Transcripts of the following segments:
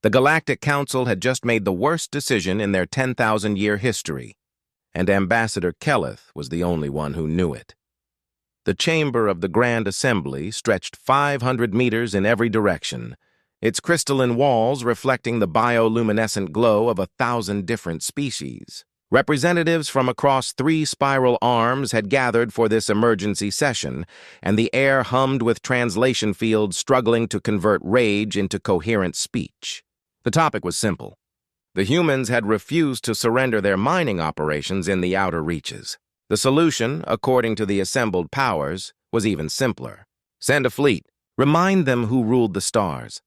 The Galactic Council had just made the worst decision in their 10,000-year history, and Ambassador Keleth was the only one who knew it. The chamber of the Grand Assembly stretched 500 meters in every direction, its crystalline walls reflecting the bioluminescent glow of 1,000 different species. Representatives from across 3 spiral arms had gathered for this emergency session, and the air hummed with translation fields struggling to convert rage into coherent speech. The topic was simple. The humans had refused to surrender their mining operations in the outer reaches. The solution, according to the assembled powers, was even simpler. Send a fleet. Remind them who ruled the stars.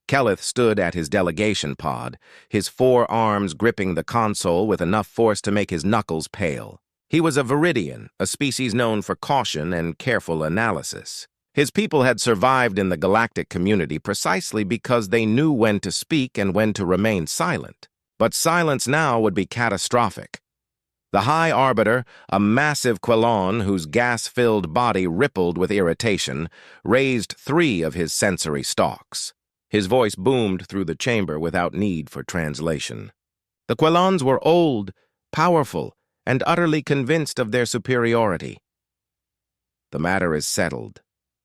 Keleth stood at his delegation pod, his 4 arms gripping the console with enough force to make his knuckles pale. He was a Viridian, a species known for caution and careful analysis. His people had survived in the galactic community precisely because they knew when to speak and when to remain silent. But silence now would be catastrophic. The High Arbiter, a massive Quilon whose gas-filled body rippled with irritation, raised 3 of his sensory stalks. His voice boomed through the chamber without need for translation. The Quilons were old, powerful, and utterly convinced of their superiority. "The matter is settled,"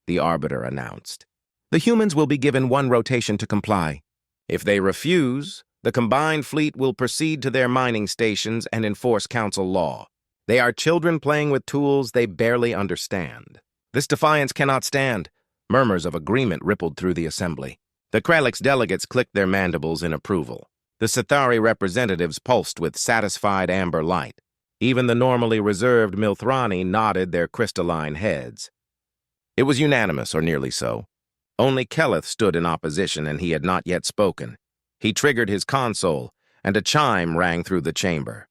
the Arbiter announced. "The humans will be given 1 rotation to comply. If they refuse, the combined fleet will proceed to their mining stations and enforce council law. They are children playing with tools they barely understand. This defiance cannot stand." Murmurs of agreement rippled through the assembly. The Krelix delegates clicked their mandibles in approval. The Sithari representatives pulsed with satisfied amber light. Even the normally reserved Milthrani nodded their crystalline heads. It was unanimous, or nearly so. Only Keleth stood in opposition, and he had not yet spoken. He triggered his console, and a chime rang through the chamber.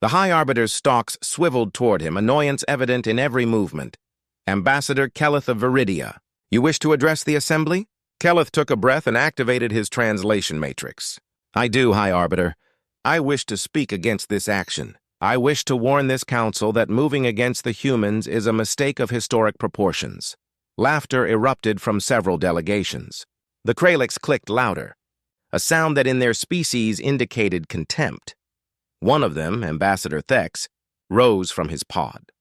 The High Arbiter's stalks swiveled toward him, annoyance evident in every movement. "Ambassador Keleth of Viridia, you wish to address the assembly?" Keleth took a breath and activated his translation matrix. "I do, High Arbiter. I wish to speak against this action. I wish to warn this council that moving against the humans is a mistake of historic proportions." Laughter erupted from several delegations. The Krelix clicked louder, a sound that in their species indicated contempt. One of them, Ambassador Thex, rose from his pod.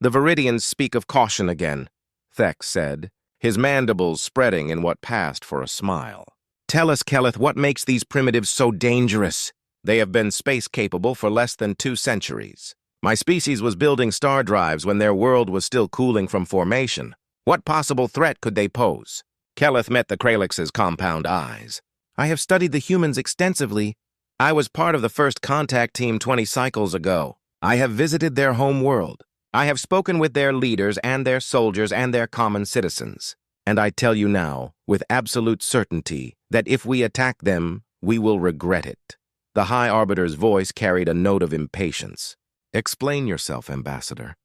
"The Viridians speak of caution again," Thex said, his mandibles spreading in what passed for a smile. "Tell us, Keleth, what makes these primitives so dangerous? They have been space-capable for less than 2 centuries. My species was building star drives when their world was still cooling from formation. What possible threat could they pose?" Keleth met the Krelix's compound eyes. "I have studied the humans extensively. I was part of the first contact team 20 cycles ago. I have visited their home world. I have spoken with their leaders and their soldiers and their common citizens. And I tell you now, with absolute certainty, that if we attack them, we will regret it." The High Arbiter's voice carried a note of impatience. "Explain yourself, Ambassador.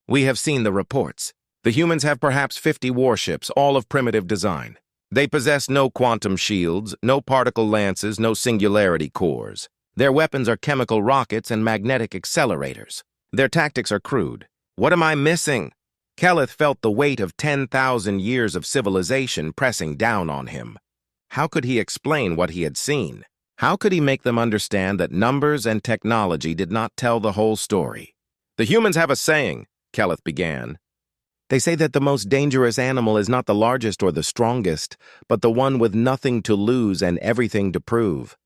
We have seen the reports. The humans have perhaps 50 warships, all of primitive design. They possess no quantum shields, no particle lances, no singularity cores. Their weapons are chemical rockets and magnetic accelerators. Their tactics are crude. What am I missing?" Keleth felt the weight of 10,000 years of civilization pressing down on him. How could he explain what he had seen? How could he make them understand that numbers and technology did not tell the whole story? "The humans have a saying," Keleth began. "They say that the most dangerous animal is not the largest or the strongest, but the one with nothing to lose and everything to prove.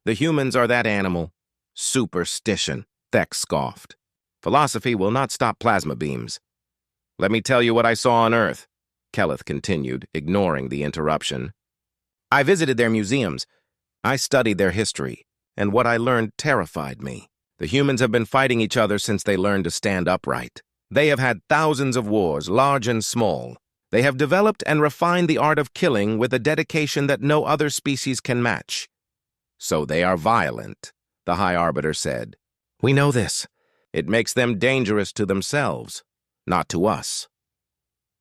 The humans are that animal." "Superstition," Thex scoffed. "Philosophy will not stop plasma beams." "Let me tell you what I saw on Earth," Keleth continued, ignoring the interruption. "I visited their museums. I studied their history, and what I learned terrified me. The humans have been fighting each other since they learned to stand upright. They have had thousands of wars, large and small. They have developed and refined the art of killing with a dedication that no other species can match." "So they are violent," the High Arbiter said. "We know this. It makes them dangerous to themselves, not to us."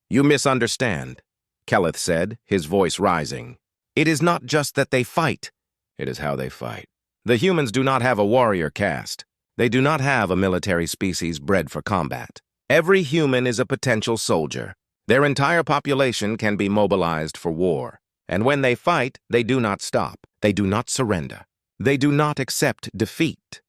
"You misunderstand," Keleth said, his voice rising. "It is not just that they fight. It is how they fight. The humans do not have a warrior caste. They do not have a military species bred for combat. Every human is a potential soldier. Their entire population can be mobilized for war. And when they fight, they do not stop. They do not surrender. They do not accept defeat.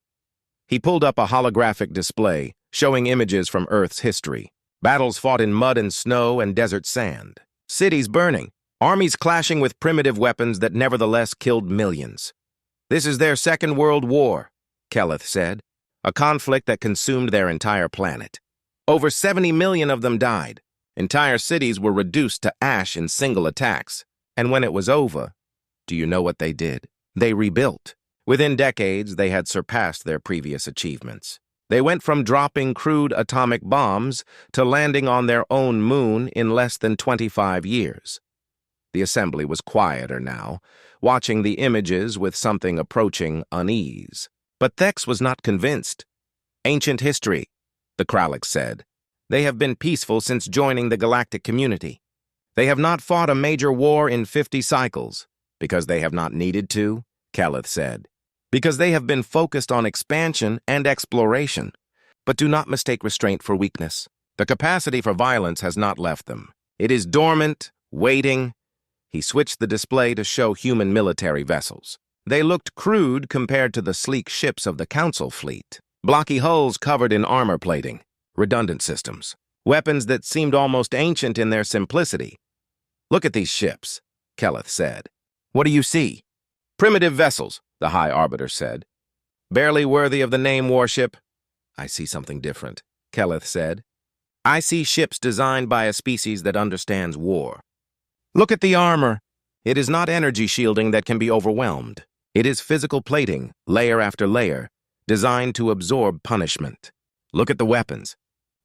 He pulled up a holographic display showing images from Earth's history. Battles fought in mud and snow and desert sand. Cities burning. Armies clashing with primitive weapons that nevertheless killed millions. This is their Second World War, Kelleth said, a conflict that consumed their entire planet. Over 70 million of them died. Entire cities were reduced to ash in single attacks. And when it was over, do you know what they did? They rebuilt. Within decades, they had surpassed their previous achievements. They went from dropping crude atomic bombs to landing on their own moon in less than 25 years. The assembly was quieter now, watching the images with something approaching unease. But Thex was not convinced. Ancient history, the Kralik said. They have been peaceful since joining the galactic community. They have not fought a major war in 50 cycles. Because they have not needed to, Kelleth said. Because they have been focused on expansion and exploration. But do not mistake restraint for weakness. The capacity for violence has not left them. It is dormant, waiting. He switched the display to show human military vessels. They looked crude compared to the sleek ships of the Council fleet. Blocky hulls covered in armor plating, redundant systems, weapons that seemed almost ancient in their simplicity. Look at these ships, Kelleth said. What do you see? Primitive vessels, the High Arbiter said. Barely worthy of the name warship. I see something different, Kelleth said. I see ships designed by a species that understands war. Look at the armor. It is not energy shielding that can be overwhelmed. It is physical plating, layer after layer, designed to absorb punishment. Look at the weapons.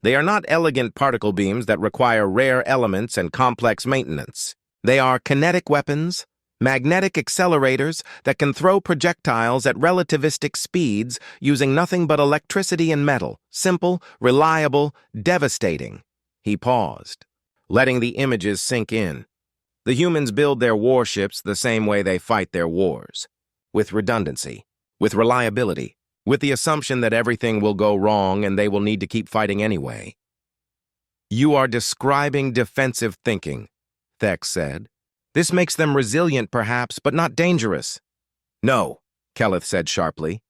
They are not elegant particle beams that require rare elements and complex maintenance. They are kinetic weapons, magnetic accelerators that can throw projectiles at relativistic speeds using nothing but electricity and metal. Simple, reliable, devastating. He paused, letting the images sink in. The humans build their warships the same way they fight their wars, with redundancy, with reliability, with the assumption that everything will go wrong and they will need to keep fighting anyway. You are describing defensive thinking, Thex said. This makes them resilient, perhaps, but not dangerous. No, Kelleth said sharply.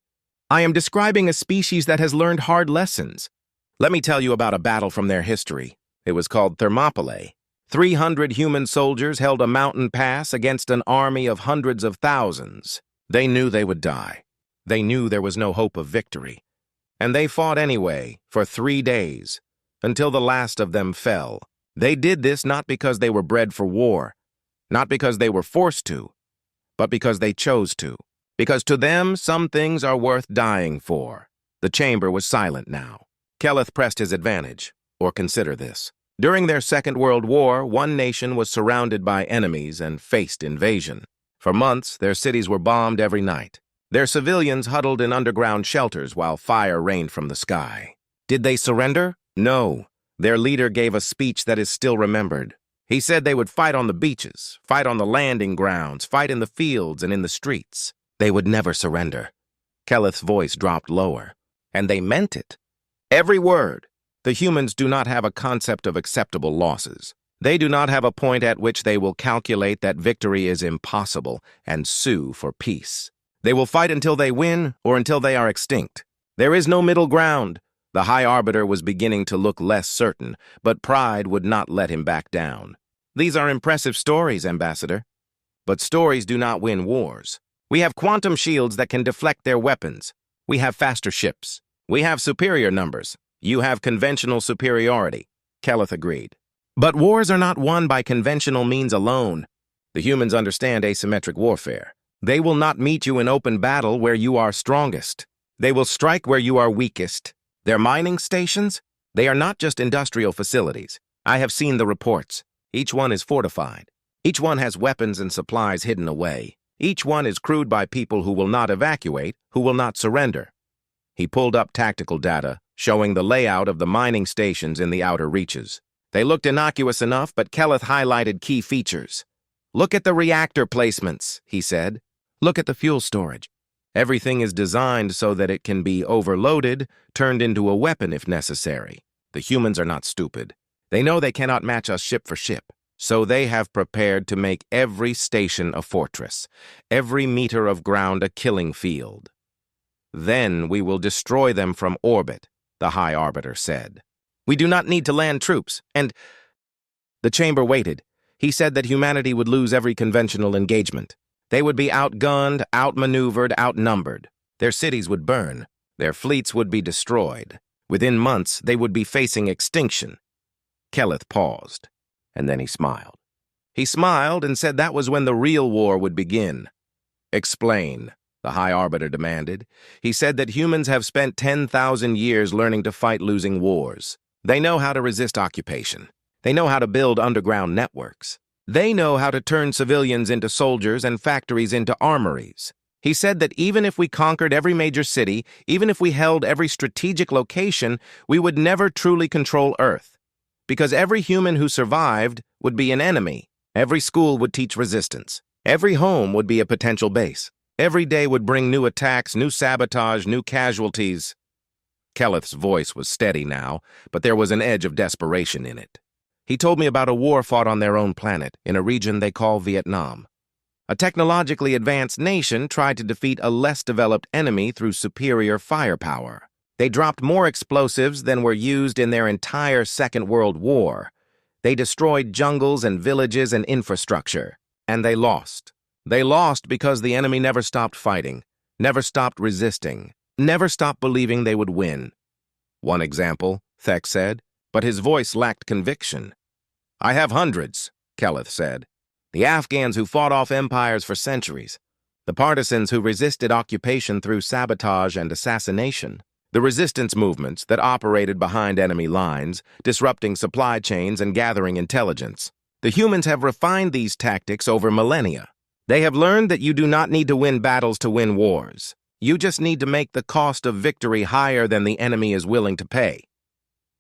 I am describing a species that has learned hard lessons. Let me tell you about a battle from their history. It was called Thermopylae. 300 human soldiers held a mountain pass against an army of hundreds of thousands. They knew they would die. They knew there was no hope of victory. And they fought anyway, for 3 days, until the last of them fell. They did this not because they were bred for war, not because they were forced to, but because they chose to. Because to them, some things are worth dying for. The chamber was silent now. Kelleth pressed his advantage, or consider this. During their Second World War, one nation was surrounded by enemies and faced invasion. For months, their cities were bombed every night. Their civilians huddled in underground shelters while fire rained from the sky. Did they surrender? No. Their leader gave a speech that is still remembered. He said they would fight on the beaches, fight on the landing grounds, fight in the fields and in the streets. They would never surrender. Kelleth's voice dropped lower. And they meant it. Every word. The humans do not have a concept of acceptable losses. They do not have a point at which they will calculate that victory is impossible and sue for peace. They will fight until they win or until they are extinct. There is no middle ground. The High Arbiter was beginning to look less certain, but pride would not let him back down. These are impressive stories, Ambassador. But stories do not win wars. We have quantum shields that can deflect their weapons. We have faster ships. We have superior numbers. You have conventional superiority, Kelleth agreed. But wars are not won by conventional means alone. The humans understand asymmetric warfare. They will not meet you in open battle where you are strongest. They will strike where you are weakest. Their mining stations? They are not just industrial facilities. I have seen the reports. Each one is fortified. Each one has weapons and supplies hidden away. Each one is crewed by people who will not evacuate, who will not surrender. He pulled up tactical data, showing the layout of the mining stations in the outer reaches. They looked innocuous enough, but Kelleth highlighted key features. Look at the reactor placements, he said. Look at the fuel storage. Everything is designed so that it can be overloaded, turned into a weapon if necessary. The humans are not stupid. They know they cannot match us ship for ship. So they have prepared to make every station a fortress, every meter of ground a killing field. Then we will destroy them from orbit, the High Arbiter said. We do not need to land troops, and... The chamber waited. He said that humanity would lose every conventional engagement. They would be outgunned, outmaneuvered, outnumbered. Their cities would burn. Their fleets would be destroyed. Within months, they would be facing extinction. Kelleth paused, and then he smiled. He smiled and said that was when the real war would begin. Explain, the High Arbiter demanded. He said that humans have spent 10,000 years learning to fight losing wars. They know how to resist occupation. They know how to build underground networks. They know how to turn civilians into soldiers and factories into armories. He said that even if we conquered every major city, even if we held every strategic location, we would never truly control Earth. Because every human who survived would be an enemy. Every school would teach resistance. Every home would be a potential base. Every day would bring new attacks, new sabotage, new casualties. Kelleth's voice was steady now, but there was an edge of desperation in it. He told me about a war fought on their own planet, in a region they call Vietnam. A technologically advanced nation tried to defeat a less developed enemy through superior firepower. They dropped more explosives than were used in their entire Second World War. They destroyed jungles and villages and infrastructure. And they lost. They lost because the enemy never stopped fighting, never stopped resisting, never stopped believing they would win. One example, Thek said, but his voice lacked conviction. I have hundreds, Kelleth said. The Afghans who fought off empires for centuries. The partisans who resisted occupation through sabotage and assassination. The resistance movements that operated behind enemy lines, disrupting supply chains and gathering intelligence. The humans have refined these tactics over millennia. They have learned that you do not need to win battles to win wars. You just need to make the cost of victory higher than the enemy is willing to pay.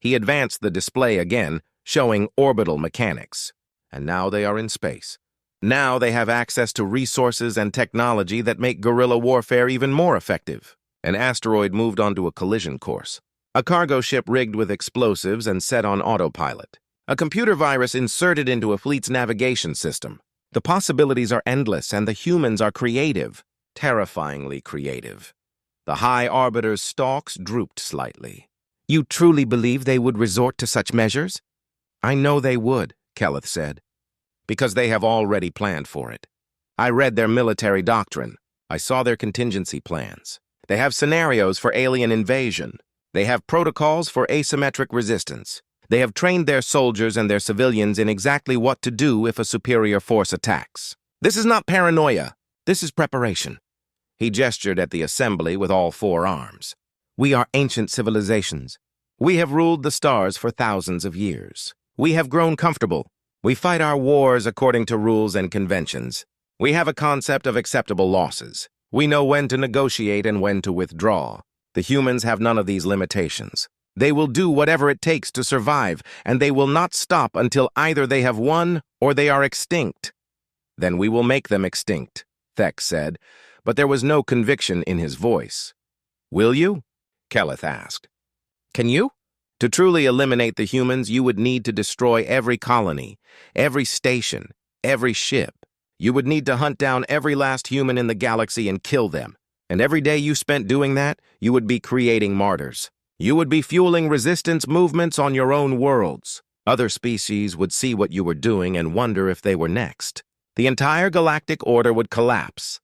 He advanced the display again, showing orbital mechanics. And now they are in space. Now they have access to resources and technology that make guerrilla warfare even more effective. An asteroid moved onto a collision course. A cargo ship rigged with explosives and set on autopilot. A computer virus inserted into a fleet's navigation system. The possibilities are endless, and the humans are creative, terrifyingly creative. The High Arbiter's stalks drooped slightly. You truly believe they would resort to such measures? I know they would, Kelleth said, because they have already planned for it. I read their military doctrine. I saw their contingency plans. They have scenarios for alien invasion. They have protocols for asymmetric resistance. They have trained their soldiers and their civilians in exactly what to do if a superior force attacks. This is not paranoia. This is preparation. He gestured at the assembly with all four arms. We are ancient civilizations. We have ruled the stars for thousands of years. We have grown comfortable. We fight our wars according to rules and conventions. We have a concept of acceptable losses. We know when to negotiate and when to withdraw. The humans have none of these limitations. They will do whatever it takes to survive, and they will not stop until either they have won or they are extinct. Then we will make them extinct, Thek said, but there was no conviction in his voice. Will you? Kelleth asked. Can you? To truly eliminate the humans, you would need to destroy every colony, every station, every ship. You would need to hunt down every last human in the galaxy and kill them. And every day you spent doing that, you would be creating martyrs. You would be fueling resistance movements on your own worlds. Other species would see what you were doing and wonder if they were next. The entire galactic order would collapse.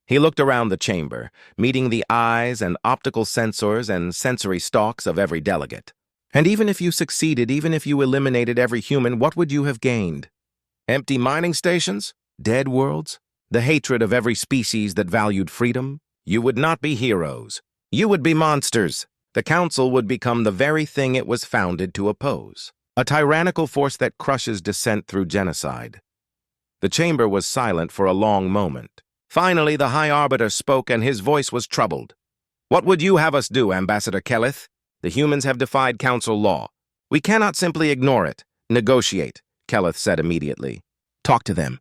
He looked around the chamber, meeting the eyes and optical sensors and sensory stalks of every delegate. And even if you succeeded, even if you eliminated every human, what would you have gained? Empty mining stations? Dead worlds? The hatred of every species that valued freedom? You would not be heroes. You would be monsters. The Council would become the very thing it was founded to oppose. A tyrannical force that crushes dissent through genocide. The chamber was silent for a long moment. Finally, the High Arbiter spoke, and his voice was troubled. What would you have us do, Ambassador Kelleth? The humans have defied Council law. We cannot simply ignore it. Negotiate, Kelleth said immediately. Talk to them.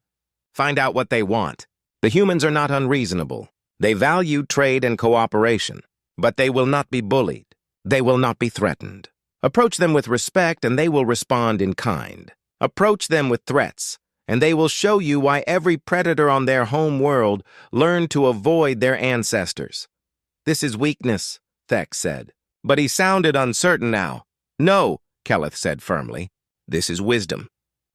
Find out what they want. The humans are not unreasonable. They value trade and cooperation. But they will not be bullied. They will not be threatened. Approach them with respect, and they will respond in kind. Approach them with threats, and they will show you why every predator on their home world learned to avoid their ancestors. This is weakness, Thek said. But he sounded uncertain now. No, Keleth said firmly. This is wisdom.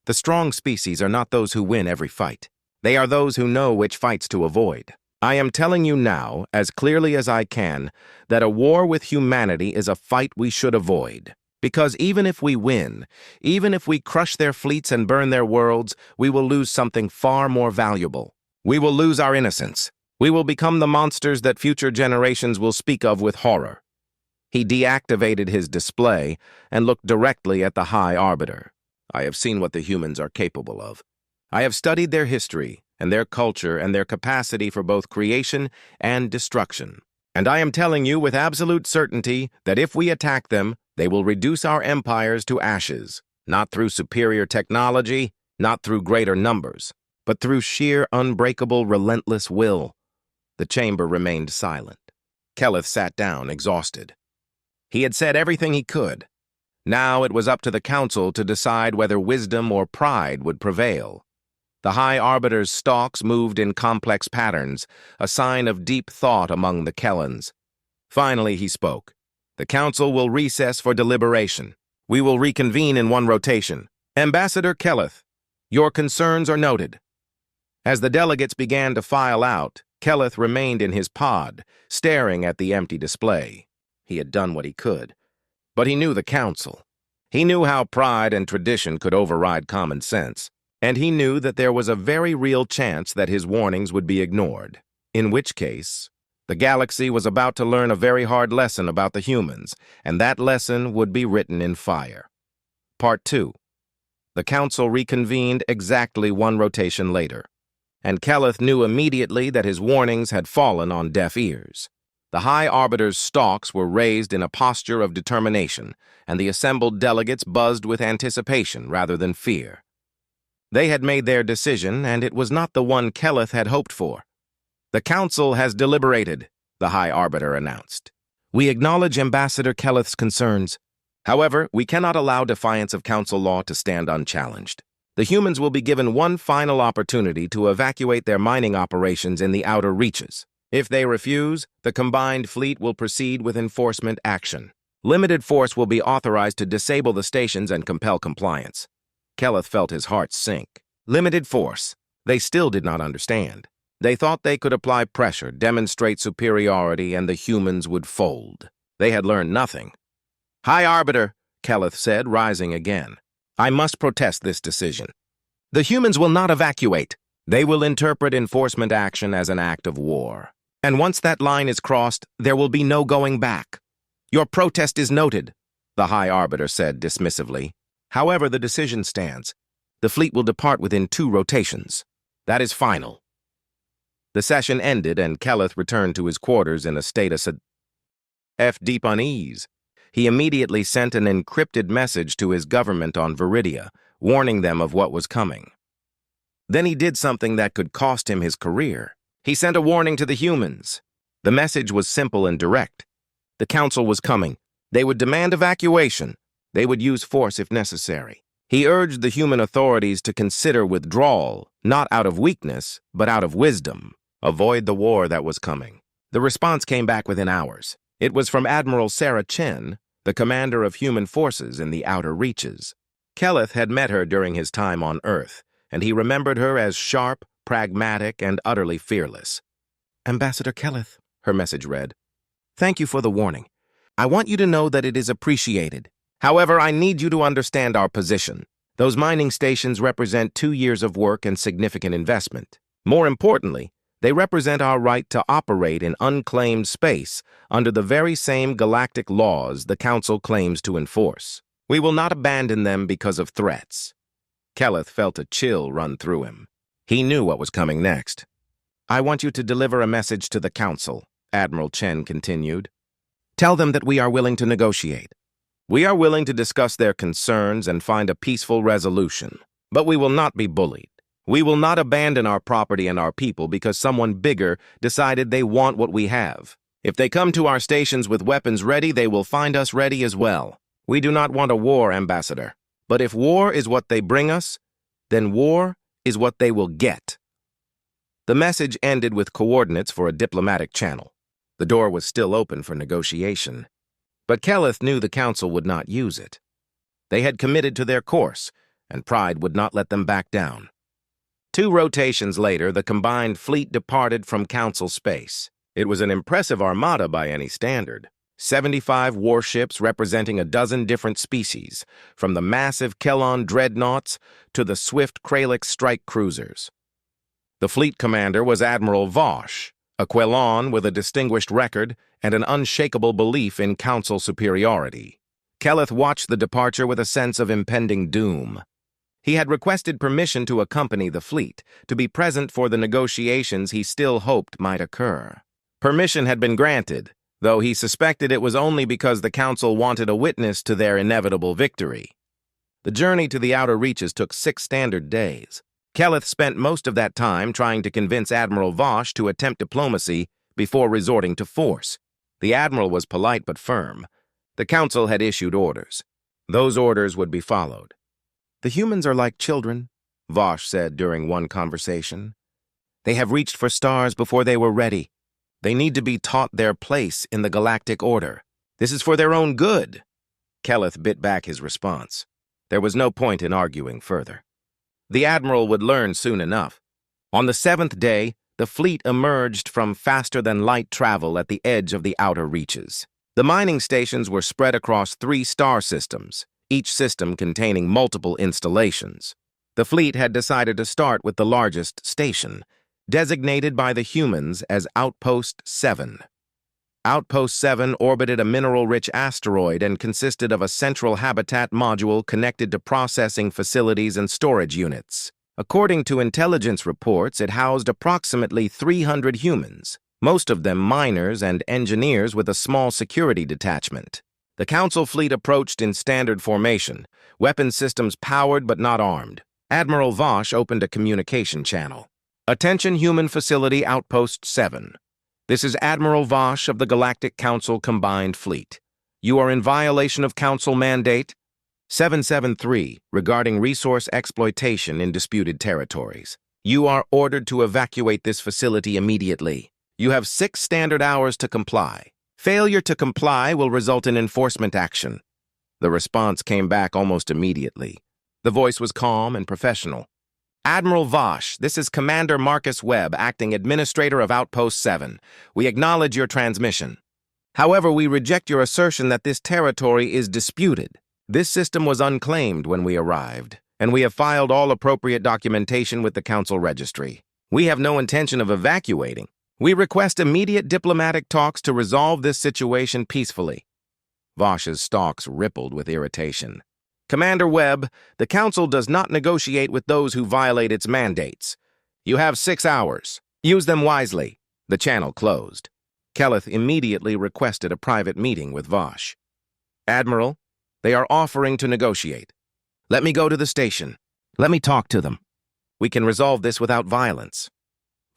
The strong species are not those who win every fight. They are those who know which fights to avoid. I am telling you now, as clearly as I can, that a war with humanity is a fight we should avoid. Because even if we win, even if we crush their fleets and burn their worlds, we will lose something far more valuable. We will lose our innocence. We will become the monsters that future generations will speak of with horror. He deactivated his display and looked directly at the High Arbiter. I have seen what the humans are capable of. I have studied their history and their culture and their capacity for both creation and destruction. And I am telling you with absolute certainty that if we attack them, they will reduce our empires to ashes, not through superior technology, not through greater numbers, but through sheer, unbreakable, relentless will. The chamber remained silent. Keleth sat down, exhausted. He had said everything he could. Now it was up to the council to decide whether wisdom or pride would prevail. The High Arbiter's stalks moved in complex patterns, a sign of deep thought among the Kellans. Finally he spoke. The council will recess for deliberation. We will reconvene in one rotation. Ambassador Keleth, your concerns are noted. As the delegates began to file out, Keleth remained in his pod, staring at the empty display. He had done what he could. But he knew the council. He knew how pride and tradition could override common sense. And he knew that there was a very real chance that his warnings would be ignored. In which case, the galaxy was about to learn a very hard lesson about the humans, and that lesson would be written in fire. Part 2. The council reconvened exactly one rotation later, and Keleth knew immediately that his warnings had fallen on deaf ears. The High Arbiter's stalks were raised in a posture of determination, and the assembled delegates buzzed with anticipation rather than fear. They had made their decision, and it was not the one Keleth had hoped for. The council has deliberated, the High Arbiter announced. We acknowledge Ambassador Keleth's concerns. However, we cannot allow defiance of council law to stand unchallenged. The humans will be given one final opportunity to evacuate their mining operations in the outer reaches. If they refuse, the combined fleet will proceed with enforcement action. Limited force will be authorized to disable the stations and compel compliance. Keleth felt his heart sink. Limited force. They still did not understand. They thought they could apply pressure, demonstrate superiority, and the humans would fold. They had learned nothing. High Arbiter, Keleth said, rising again. I must protest this decision. The humans will not evacuate. They will interpret enforcement action as an act of war. And once that line is crossed, there will be no going back. Your protest is noted, the High Arbiter said dismissively. However, the decision stands. The fleet will depart within 2 rotations. That is final. The session ended, and Keleth returned to his quarters in a state of deep unease. He immediately sent an encrypted message to his government on Viridia, warning them of what was coming. Then he did something that could cost him his career. He sent a warning to the humans. The message was simple and direct. The council was coming. They would demand evacuation. They would use force if necessary. He urged the human authorities to consider withdrawal, not out of weakness, but out of wisdom. Avoid the war that was coming. The response came back within hours. It was from Admiral Sarah Chen, the commander of human forces in the outer reaches. Keleth had met her during his time on Earth, and he remembered her as sharp, pragmatic, and utterly fearless. Ambassador Keleth, her message read, thank you for the warning. I want you to know that it is appreciated. However, I need you to understand our position. Those mining stations represent 2 years of work and significant investment. More importantly, they represent our right to operate in unclaimed space under the very same galactic laws the Council claims to enforce. We will not abandon them because of threats. Keleth felt a chill run through him. He knew what was coming next. I want you to deliver a message to the Council, Admiral Chen continued. Tell them that we are willing to negotiate. We are willing to discuss their concerns and find a peaceful resolution, but we will not be bullied. We will not abandon our property and our people because someone bigger decided they want what we have. If they come to our stations with weapons ready, they will find us ready as well. We do not want a war, Ambassador. But if war is what they bring us, then war is what they will get. The message ended with coordinates for a diplomatic channel. The door was still open for negotiation, but Keleth knew the council would not use it. They had committed to their course, and pride would not let them back down. 2 rotations later, the combined fleet departed from council space. It was an impressive armada by any standard. 75 warships representing a dozen different species, from the massive Kelon dreadnoughts to the swift Kralix strike cruisers. The fleet commander was Admiral Vosh, a Quelon with a distinguished record and an unshakable belief in council superiority. Keleth watched the departure with a sense of impending doom. He had requested permission to accompany the fleet, to be present for the negotiations he still hoped might occur. Permission had been granted, though he suspected it was only because the council wanted a witness to their inevitable victory. The journey to the outer reaches took 6 standard days. Keleth spent most of that time trying to convince Admiral Vosh to attempt diplomacy before resorting to force. The admiral was polite but firm. The council had issued orders. Those orders would be followed. "The humans are like children," Vosh said during one conversation. "They have reached for stars before they were ready. They need to be taught their place in the galactic order. This is for their own good." Keleth bit back his response. There was no point in arguing further. The admiral would learn soon enough. On the 7th day, the fleet emerged from faster-than-light travel at the edge of the outer reaches. The mining stations were spread across 3 star systems, each system containing multiple installations. The fleet had decided to start with the largest station, designated by the humans as Outpost 7. Outpost 7 orbited a mineral-rich asteroid and consisted of a central habitat module connected to processing facilities and storage units. According to intelligence reports, it housed approximately 300 humans, most of them miners and engineers with a small security detachment. The council fleet approached in standard formation, weapon systems powered but not armed. Admiral Vosh opened a communication channel. "Attention Human Facility Outpost 7. This is Admiral Vosh of the Galactic Council Combined Fleet. You are in violation of Council Mandate 773 regarding resource exploitation in disputed territories. You are ordered to evacuate this facility immediately. You have 6 standard hours to comply. Failure to comply will result in enforcement action." The response came back almost immediately. The voice was calm and professional. "Admiral Vosh, this is Commander Marcus Webb, acting Administrator of Outpost 7. We acknowledge your transmission. However, we reject your assertion that this territory is disputed. This system was unclaimed when we arrived, and we have filed all appropriate documentation with the Council Registry. We have no intention of evacuating. We request immediate diplomatic talks to resolve this situation peacefully." Vosh's stalks rippled with irritation. "Commander Webb, the Council does not negotiate with those who violate its mandates. You have 6 hours. Use them wisely." The channel closed. Keleth immediately requested a private meeting with Vosh. "Admiral, they are offering to negotiate. Let me go to the station. Let me talk to them. We can resolve this without violence."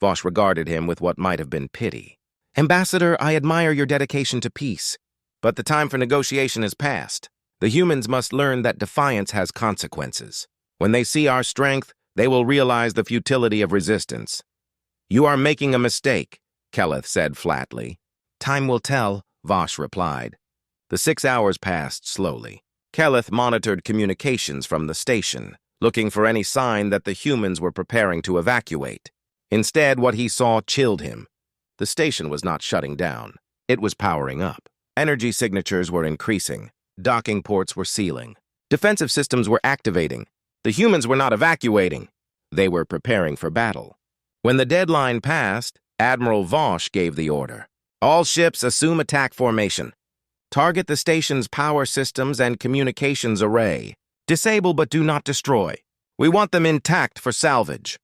Vosh regarded him with what might have been pity. "Ambassador, I admire your dedication to peace, but the time for negotiation has passed. The humans must learn that defiance has consequences. When they see our strength, they will realize the futility of resistance." "You are making a mistake," Keleth said flatly. "Time will tell," Vosh replied. The 6 hours passed slowly. Keleth monitored communications from the station, looking for any sign that the humans were preparing to evacuate. Instead, what he saw chilled him. The station was not shutting down. It was powering up. Energy signatures were increasing. Docking ports were sealing. Defensive systems were activating. The humans were not evacuating. They were preparing for battle. When the deadline passed, Admiral Vosh gave the order. "All ships assume attack formation. Target the station's power systems and communications array. Disable but do not destroy. We want them intact for salvage."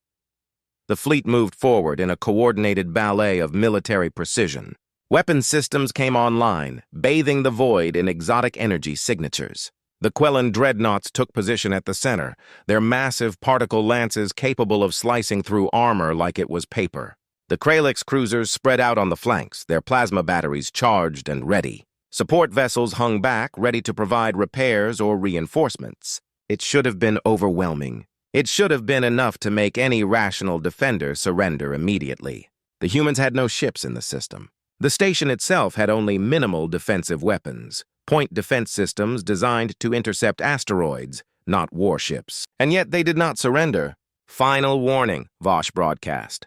The fleet moved forward in a coordinated ballet of military precision. Weapon systems came online, bathing the void in exotic energy signatures. The Quelon dreadnoughts took position at the center, their massive particle lances capable of slicing through armor like it was paper. The Kralix cruisers spread out on the flanks, their plasma batteries charged and ready. Support vessels hung back, ready to provide repairs or reinforcements. It should have been overwhelming. It should have been enough to make any rational defender surrender immediately. The humans had no ships in the system. The station itself had only minimal defensive weapons, point defense systems designed to intercept asteroids, not warships. And yet they did not surrender. "Final warning," Vosh broadcast.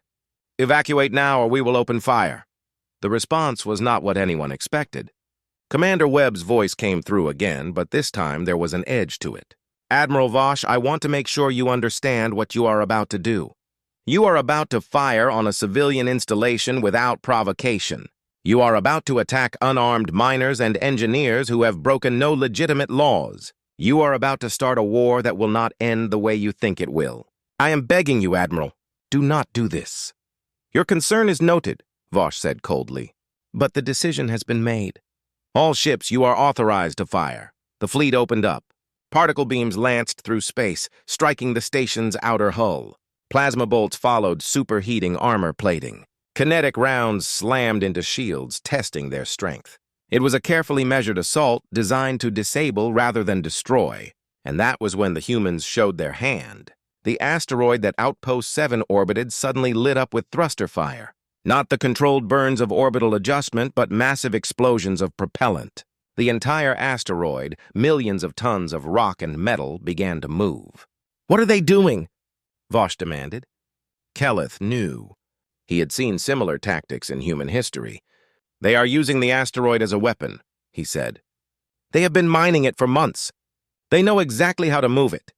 "Evacuate now or we will open fire." The response was not what anyone expected. Commander Webb's voice came through again, but this time there was an edge to it. "Admiral Vosh, I want to make sure you understand what you are about to do. You are about to fire on a civilian installation without provocation. You are about to attack unarmed miners and engineers who have broken no legitimate laws. You are about to start a war that will not end the way you think it will. I am begging you, Admiral, do not do this." "Your concern is noted," Vosh said coldly. "But the decision has been made. All ships, you are authorized to fire." The fleet opened up. Particle beams lanced through space, striking the station's outer hull. Plasma bolts followed, superheating armor plating. Kinetic rounds slammed into shields, testing their strength. It was a carefully measured assault designed to disable rather than destroy, and that was when the humans showed their hand. The asteroid that Outpost 7 orbited suddenly lit up with thruster fire. Not the controlled burns of orbital adjustment, but massive explosions of propellant. The entire asteroid, millions of tons of rock and metal, began to move. "What are they doing?" Vosh demanded. Kelleth knew. He had seen similar tactics in human history. "They are using the asteroid as a weapon," he said. "They have been mining it for months. They know exactly how to move it."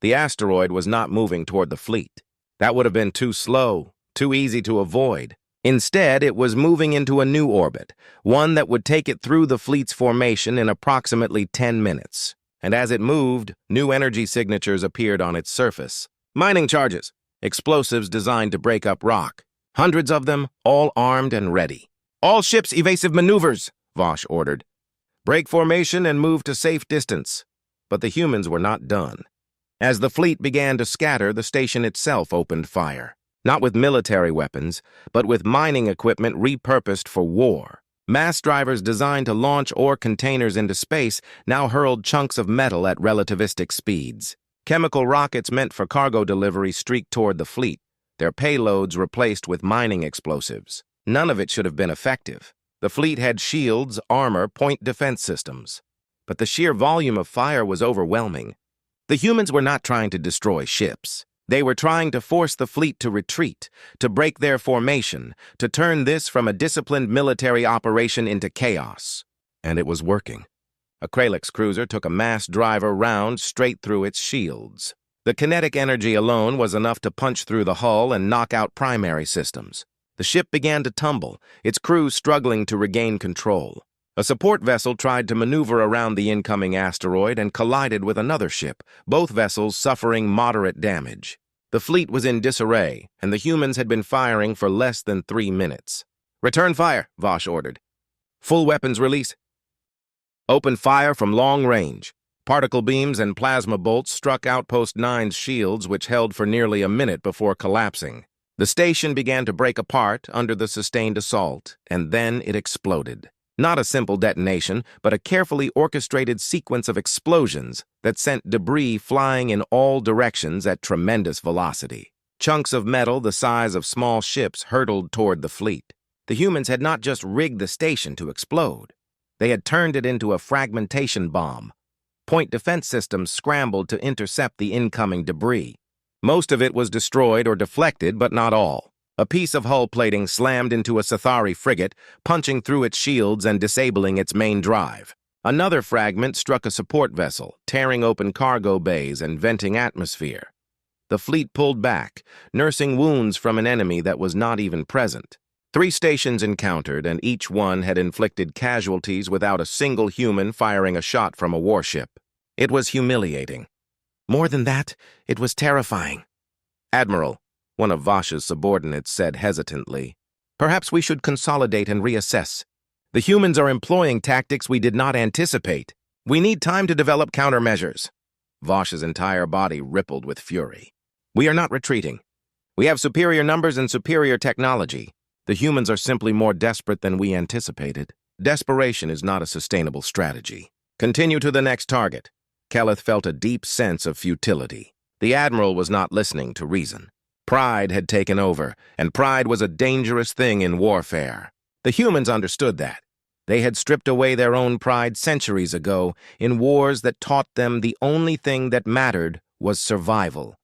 The asteroid was not moving toward the fleet. That would have been too slow, too easy to avoid. Instead, it was moving into a new orbit, one that would take it through the fleet's formation in approximately 10 minutes. And as it moved, new energy signatures appeared on its surface. Mining charges, explosives designed to break up rock. Hundreds of them, all armed and ready. "All ships evasive maneuvers," Vosh ordered. "Break formation and move to safe distance." But the humans were not done. As the fleet began to scatter, the station itself opened fire. Not with military weapons, but with mining equipment repurposed for war. Mass drivers designed to launch ore containers into space now hurled chunks of metal at relativistic speeds. Chemical rockets meant for cargo delivery streaked toward the fleet, their payloads replaced with mining explosives. None of it should have been effective. The fleet had shields, armor, point defense systems. But the sheer volume of fire was overwhelming. The humans were not trying to destroy ships. They were trying to force the fleet to retreat, to break their formation, to turn this from a disciplined military operation into chaos. And it was working. A Kralix cruiser took a mass driver round straight through its shields. The kinetic energy alone was enough to punch through the hull and knock out primary systems. The ship began to tumble, its crew struggling to regain control. A support vessel tried to maneuver around the incoming asteroid and collided with another ship, both vessels suffering moderate damage. The fleet was in disarray, and the humans had been firing for less than 3 minutes. "Return fire," Vosh ordered. "Full weapons release." Open fire from long range. Particle beams and plasma bolts struck Outpost 9's shields, which held for nearly a minute before collapsing. The station began to break apart under the sustained assault, and then it exploded. Not a simple detonation, but a carefully orchestrated sequence of explosions that sent debris flying in all directions at tremendous velocity. Chunks of metal the size of small ships hurtled toward the fleet. The humans had not just rigged the station to explode. They had turned it into a fragmentation bomb. Point defense systems scrambled to intercept the incoming debris. Most of it was destroyed or deflected, but not all. A piece of hull plating slammed into a Sathari frigate, punching through its shields and disabling its main drive. Another fragment struck a support vessel, tearing open cargo bays and venting atmosphere. The fleet pulled back, nursing wounds from an enemy that was not even present. 3 stations encountered, and each one had inflicted casualties without a single human firing a shot from a warship. It was humiliating. More than that, it was terrifying. "Admiral," one of Vosh's subordinates said hesitantly, "perhaps we should consolidate and reassess. The humans are employing tactics we did not anticipate. We need time to develop countermeasures." Vosh's entire body rippled with fury. "We are not retreating. We have superior numbers and superior technology. The humans are simply more desperate than we anticipated. Desperation is not a sustainable strategy. Continue to the next target. Kelleth felt a deep sense of futility. The Admiral was not listening to reason. Pride had taken over, and pride was a dangerous thing in warfare. The humans understood that. They had stripped away their own pride centuries ago in wars that taught them the only thing that mattered was survival.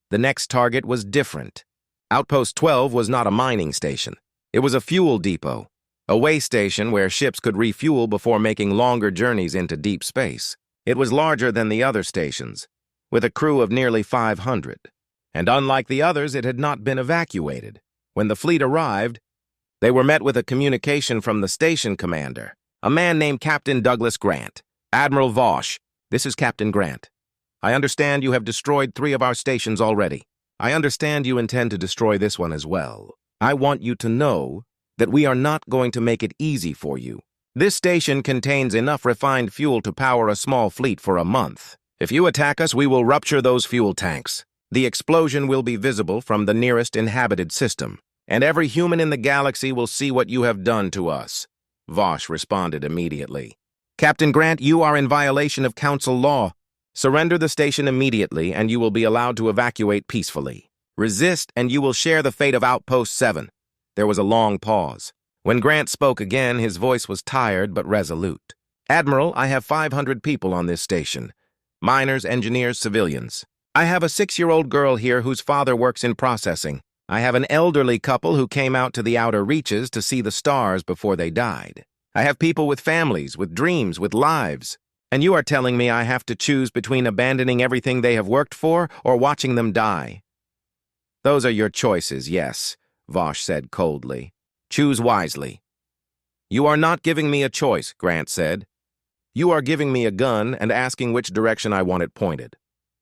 The next target was different. Outpost 12 was not a mining station. It was a fuel depot, a way station where ships could refuel before making longer journeys into deep space. It was larger than the other stations, with a crew of nearly 500. And unlike the others, it had not been evacuated. When the fleet arrived, they were met with a communication from the station commander, a man named Captain Douglas Grant. "Admiral Vosh, this is Captain Grant. I understand you have destroyed 3 of our stations already. I understand you intend to destroy this one as well. I want you to know that we are not going to make it easy for you. This station contains enough refined fuel to power a small fleet for a month. If you attack us, we will rupture those fuel tanks. The explosion will be visible from the nearest inhabited system, and every human in the galaxy will see what you have done to us." Vosh responded immediately. "Captain Grant, you are in violation of Council law. Surrender the station immediately, and you will be allowed to evacuate peacefully. Resist, and you will share the fate of Outpost 7. There was a long pause. When Grant spoke again, his voice was tired but resolute. "Admiral, I have 500 people on this station. Miners, engineers, civilians. I have a 6-year-old girl here whose father works in processing. I have an elderly couple who came out to the outer reaches to see the stars before they died. I have people with families, with dreams, with lives. And you are telling me I have to choose between abandoning everything they have worked for or watching them die?" "Those are your choices, yes," Vosh said coldly. "Choose wisely." "You are not giving me a choice," Grant said. "You are giving me a gun and asking which direction I want it pointed.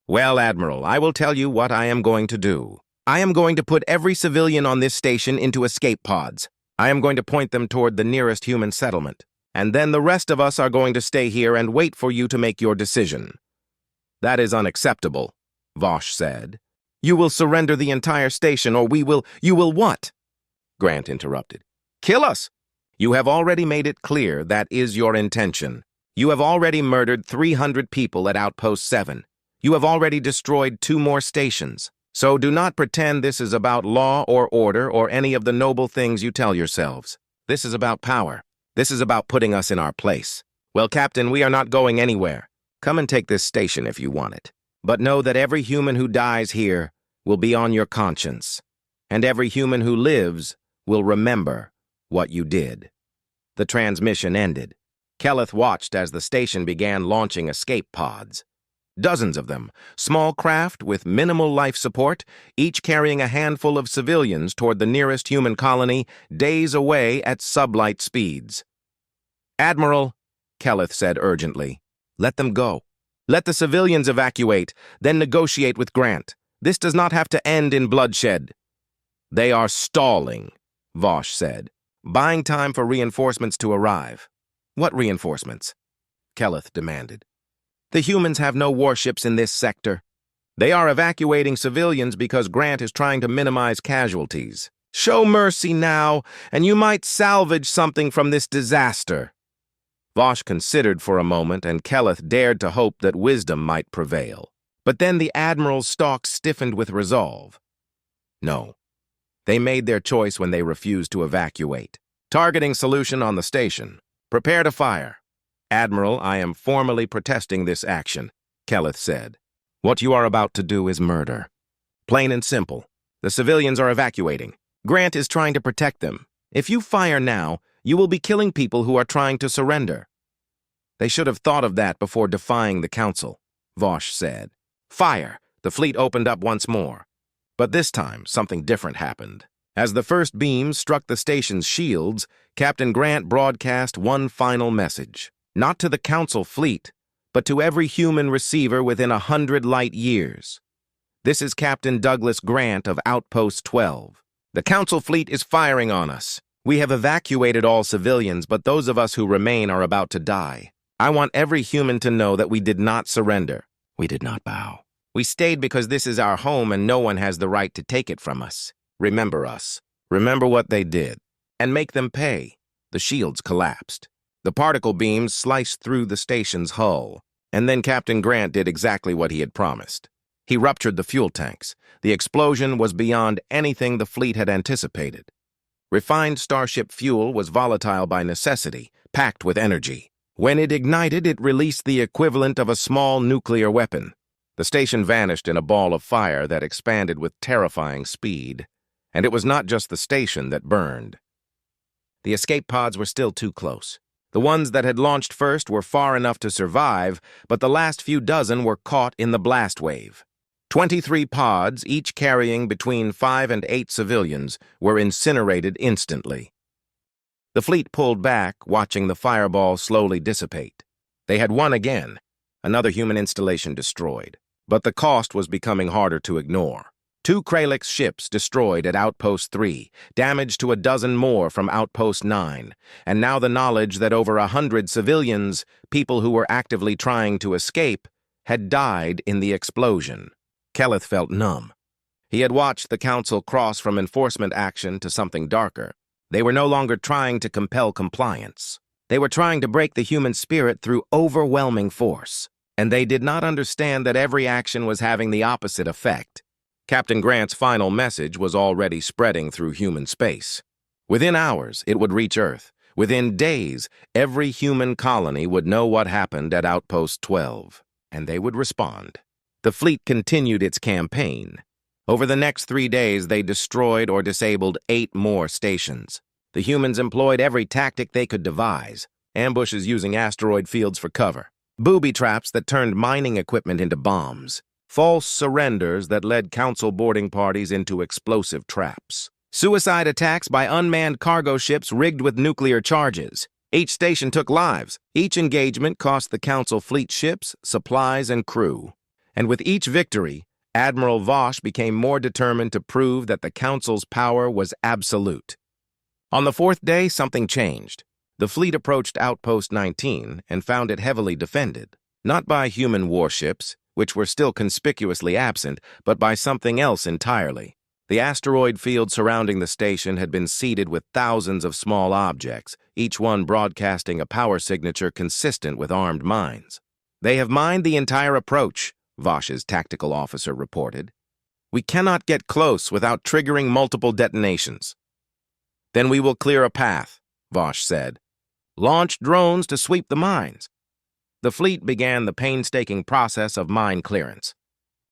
Well, Admiral, I will tell you what I am going to do. I am going to put every civilian on this station into escape pods. I am going to point them toward the nearest human settlement. And then the rest of us are going to stay here and wait for you to make your decision." "That is unacceptable," Vosh said. "You will surrender the entire station, or you will what?" Grant interrupted. "Kill us! You have already made it clear that is your intention. You have already murdered 300 people at Outpost 7. You have already destroyed 2 more stations. So do not pretend this is about law or order or any of the noble things you tell yourselves. This is about power. This is about putting us in our place. Well, Captain, we are not going anywhere. Come and take this station if you want it. But know that every human who dies here will be on your conscience. And every human who lives will remember what you did." The transmission ended. Kelleth watched as the station began launching escape pods. Dozens of them, small craft with minimal life support, each carrying a handful of civilians toward the nearest human colony, days away at sublight speeds. "Admiral," Kelleth said urgently, "let them go. Let the civilians evacuate, then negotiate with Grant. This does not have to end in bloodshed." "They are stalling," Vosh said, "buying time for reinforcements to arrive." "What reinforcements?" Kelleth demanded. "The humans have no warships in this sector. They are evacuating civilians because Grant is trying to minimize casualties. Show mercy now, and you might salvage something from this disaster." Vosh considered for a moment, and Kelleth dared to hope that wisdom might prevail. But then the Admiral's stalk stiffened with resolve. No. They made their choice when they refused to evacuate. Targeting solution on the station. Prepare to fire. "Admiral, I am formally protesting this action," Kelleth said. "What you are about to do is murder. Plain and simple. The civilians are evacuating. Grant is trying to protect them. If you fire now, you will be killing people who are trying to surrender." "They should have thought of that before defying the Council," Vosh said. "Fire!" The fleet opened up once more. But this time, something different happened. As the first beams struck the station's shields, Captain Grant broadcast one final message. Not to the Council fleet, but to every human receiver within 100 light years. "This is Captain Douglas Grant of Outpost 12. The Council fleet is firing on us. We have evacuated all civilians, but those of us who remain are about to die. I want every human to know that we did not surrender. We did not bow. We stayed because this is our home and no one has the right to take it from us. Remember us. Remember what they did. And make them pay." The shields collapsed. The particle beams sliced through the station's hull, And then Captain Grant did exactly what he had promised. He ruptured the fuel tanks. The explosion was beyond anything the fleet had anticipated. Refined Starship fuel was volatile by necessity, packed with energy. When it ignited, it released the equivalent of a small nuclear weapon. The station vanished in a ball of fire that expanded with terrifying speed. And it was not just the station that burned. The escape pods were still too close. The ones that had launched first were far enough to survive, but the last few dozen were caught in the blast wave. 23 pods, each carrying between 5 and 8 civilians, were incinerated instantly. The fleet pulled back, watching the fireball slowly dissipate. They had won again, another human installation destroyed. But the cost was becoming harder to ignore. 2 Kralix ships destroyed at Outpost 3, damage to a dozen more from Outpost 9, and now the knowledge that over 100 civilians, people who were actively trying to escape, had died in the explosion. Kelleth felt numb. He had watched the Council cross from enforcement action to something darker. They were no longer trying to compel compliance. They were trying to break the human spirit through overwhelming force. And they did not understand that every action was having the opposite effect. Captain Grant's final message was already spreading through human space. Within hours, it would reach Earth. Within days, every human colony would know what happened at Outpost 12, and they would respond. The fleet continued its campaign. Over the next 3 days, they destroyed or disabled 8 more stations. The humans employed every tactic they could devise, ambushes using asteroid fields for cover, booby traps that turned mining equipment into bombs, false surrenders that led Council boarding parties into explosive traps, suicide attacks by unmanned cargo ships rigged with nuclear charges. Each station took lives. Each engagement cost the Council fleet ships, supplies, and crew. And with each victory, Admiral Vosh became more determined to prove that the Council's power was absolute. On the 4th day, something changed. The fleet approached Outpost 19 and found it heavily defended, not by human warships, which were still conspicuously absent, but by something else entirely. The asteroid field surrounding the station had been seeded with thousands of small objects, each one broadcasting a power signature consistent with armed mines. "They have mined the entire approach," Vosh's tactical officer reported. "We cannot get close without triggering multiple detonations." "Then we will clear a path," Vosh said. "Launch drones to sweep the mines." The fleet began the painstaking process of mine clearance.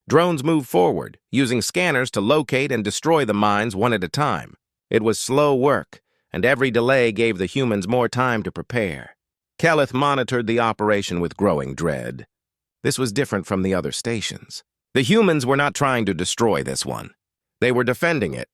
Drones moved forward, using scanners to locate and destroy the mines one at a time. It was slow work, and every delay gave the humans more time to prepare. Kelleth monitored the operation with growing dread. This was different from the other stations. The humans were not trying to destroy this one. They were defending it,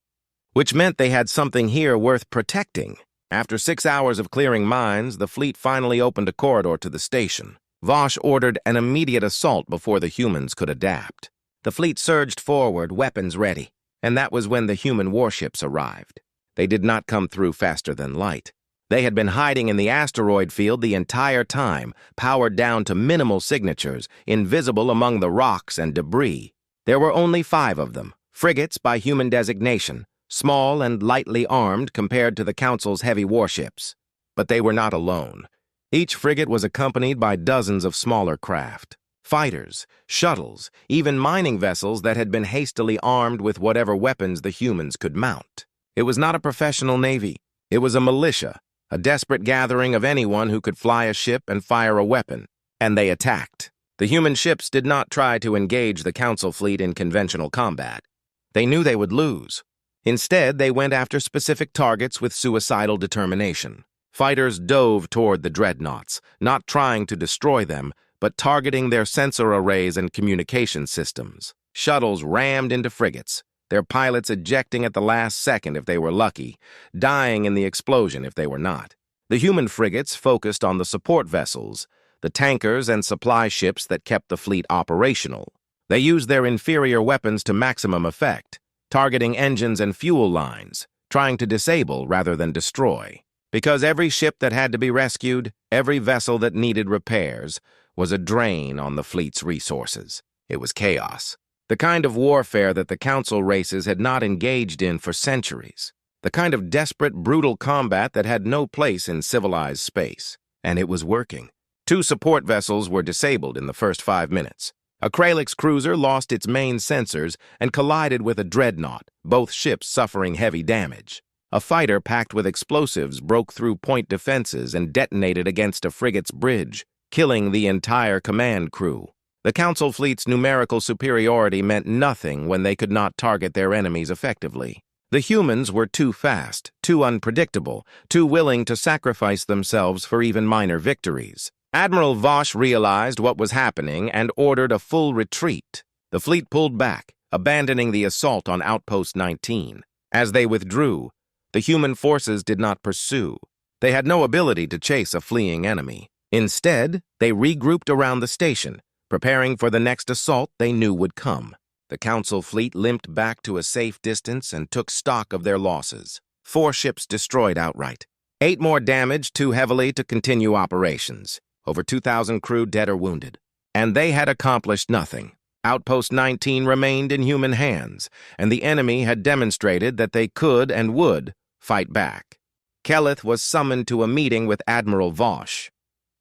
which meant they had something here worth protecting. After 6 hours of clearing mines, the fleet finally opened a corridor to the station. Vosh ordered an immediate assault before the humans could adapt. The fleet surged forward, weapons ready, and that was when the human warships arrived. They did not come through faster than light. They had been hiding in the asteroid field the entire time, powered down to minimal signatures, invisible among the rocks and debris. There were only 5 of them, frigates by human designation, small and lightly armed compared to the Council's heavy warships. But they were not alone. Each frigate was accompanied by dozens of smaller craft, fighters, shuttles, even mining vessels that had been hastily armed with whatever weapons the humans could mount. It was not a professional navy. It was a militia, a desperate gathering of anyone who could fly a ship and fire a weapon. And they attacked. The human ships did not try to engage the Council fleet in conventional combat. They knew they would lose. Instead, they went after specific targets with suicidal determination. Fighters dove toward the dreadnoughts, not trying to destroy them, but targeting their sensor arrays and communication systems. Shuttles rammed into frigates, their pilots ejecting at the last second if they were lucky, dying in the explosion if they were not. The human frigates focused on the support vessels, the tankers and supply ships that kept the fleet operational. They used their inferior weapons to maximum effect, targeting engines and fuel lines, trying to disable rather than destroy. Because every ship that had to be rescued, every vessel that needed repairs, was a drain on the fleet's resources. It was chaos. The kind of warfare that the Council races had not engaged in for centuries. The kind of desperate, brutal combat that had no place in civilized space. And it was working. Two support vessels were disabled in the first 5 minutes. A Kralix cruiser lost its main sensors and collided with a dreadnought, both ships suffering heavy damage. A fighter packed with explosives broke through point defenses and detonated against a frigate's bridge, killing the entire command crew. The Council fleet's numerical superiority meant nothing when they could not target their enemies effectively. The humans were too fast, too unpredictable, too willing to sacrifice themselves for even minor victories. Admiral Vosh realized what was happening and ordered a full retreat. The fleet pulled back, abandoning the assault on Outpost 19. As they withdrew, the human forces did not pursue. They had no ability to chase a fleeing enemy. Instead, they regrouped around the station, preparing for the next assault they knew would come. The Council fleet limped back to a safe distance and took stock of their losses. 4 ships destroyed outright. 8 more damaged too heavily to continue operations. Over 2,000 crew dead or wounded. And they had accomplished nothing. Outpost 19 remained in human hands, and the enemy had demonstrated that they could and would fight back. Keleth was summoned to a meeting with Admiral Vosh.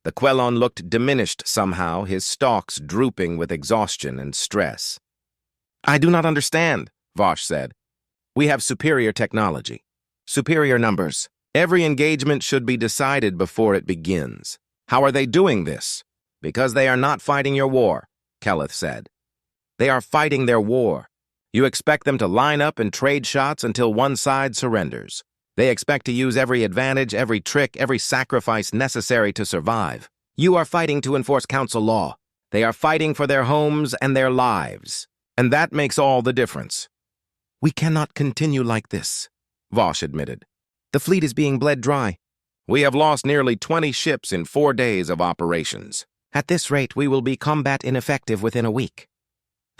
The Quellon looked diminished somehow, his stalks drooping with exhaustion and stress. "I do not understand," Vosh said. "We have superior technology, superior numbers. Every engagement should be decided before it begins. How are they doing this?" "Because they are not fighting your war," Keleth said. "They are fighting their war. You expect them to line up and trade shots until one side surrenders. They expect to use every advantage, every trick, every sacrifice necessary to survive. You are fighting to enforce Council law. They are fighting for their homes and their lives. And that makes all the difference." "We cannot continue like this," Vosh admitted. "The fleet is being bled dry. We have lost nearly 20 ships in 4 days of operations. At this rate, we will be combat ineffective within a week."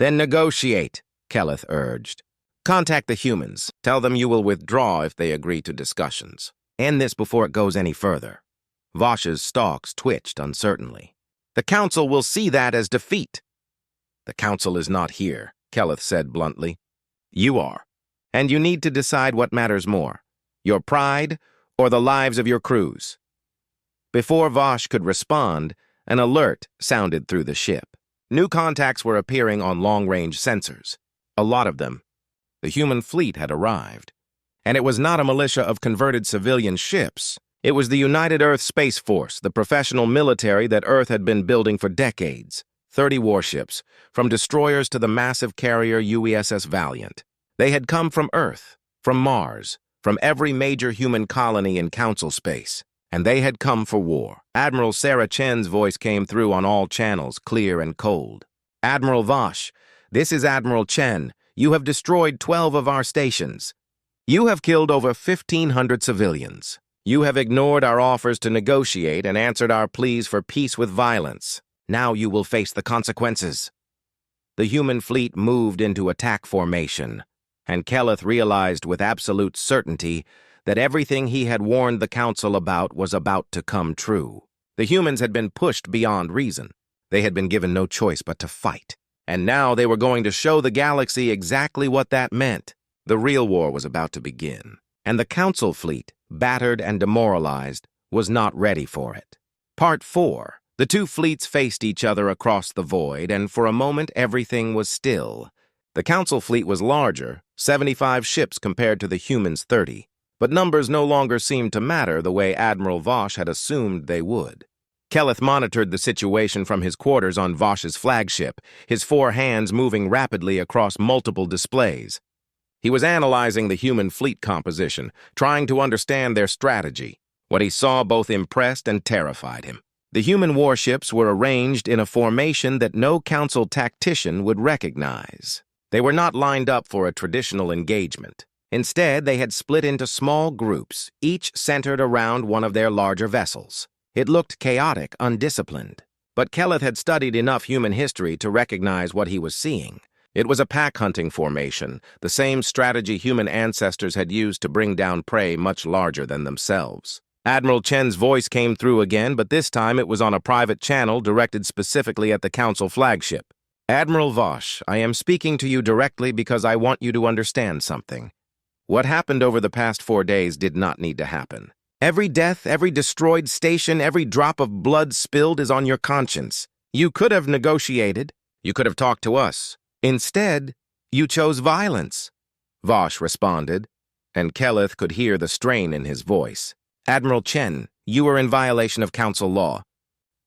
"Then negotiate," Keleth urged. "Contact the humans. Tell them you will withdraw if they agree to discussions. End this before it goes any further." Vosh's stalks twitched uncertainly. "The Council will see that as defeat." "The Council is not here," Keleth said bluntly. "You are. And you need to decide what matters more, your pride or the lives of your crews." Before Vosh could respond, an alert sounded through the ship. New contacts were appearing on long-range sensors. A lot of them. The human fleet had arrived. And it was not a militia of converted civilian ships. It was the United Earth Space Force, the professional military that Earth had been building for decades. 30 warships, from destroyers to the massive carrier USS Valiant. They had come from Earth, from Mars, from every major human colony in Council space. And they had come for war. Admiral Sarah Chen's voice came through on all channels, clear and cold. "Admiral Vosh, this is Admiral Chen. You have destroyed 12 of our stations. You have killed over 1,500 civilians. You have ignored our offers to negotiate and answered our pleas for peace with violence. Now you will face the consequences." The human fleet moved into attack formation, and Keleth realized with absolute certainty that everything he had warned the Council about was about to come true. The humans had been pushed beyond reason. They had been given no choice but to fight. And now they were going to show the galaxy exactly what that meant. The real war was about to begin. And the Council fleet, battered and demoralized, was not ready for it. Part 4. The two fleets faced each other across the void, and for a moment everything was still. The Council fleet was larger, 75 ships compared to the humans' 30. But numbers no longer seemed to matter the way Admiral Vosh had assumed they would. Keleth monitored the situation from his quarters on Vosh's flagship, his 4 hands moving rapidly across multiple displays. He was analyzing the human fleet composition, trying to understand their strategy. What he saw both impressed and terrified him. The human warships were arranged in a formation that no Council tactician would recognize. They were not lined up for a traditional engagement. Instead, they had split into small groups, each centered around one of their larger vessels. It looked chaotic, undisciplined. But Keleth had studied enough human history to recognize what he was seeing. It was a pack-hunting formation, the same strategy human ancestors had used to bring down prey much larger than themselves. Admiral Chen's voice came through again, but this time it was on a private channel directed specifically at the Council flagship. "Admiral Vosh, I am speaking to you directly because I want you to understand something. What happened over the past 4 days did not need to happen. Every death, every destroyed station, every drop of blood spilled is on your conscience. You could have negotiated. You could have talked to us. Instead, you chose violence. Vosh responded, and Kelleth could hear the strain in his voice. Admiral Chen, you were in violation of council law.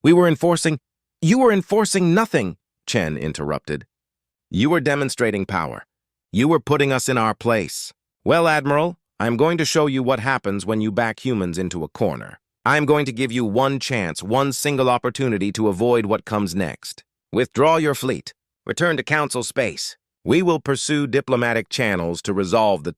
You were enforcing nothing, Chen interrupted. You were demonstrating power. You were putting us in our place. Well, Admiral, I'm going to show you what happens when you back humans into a corner. I'm going to give you one chance, one single opportunity to avoid what comes next. Withdraw your fleet. Return to council space. We will pursue diplomatic channels to resolve the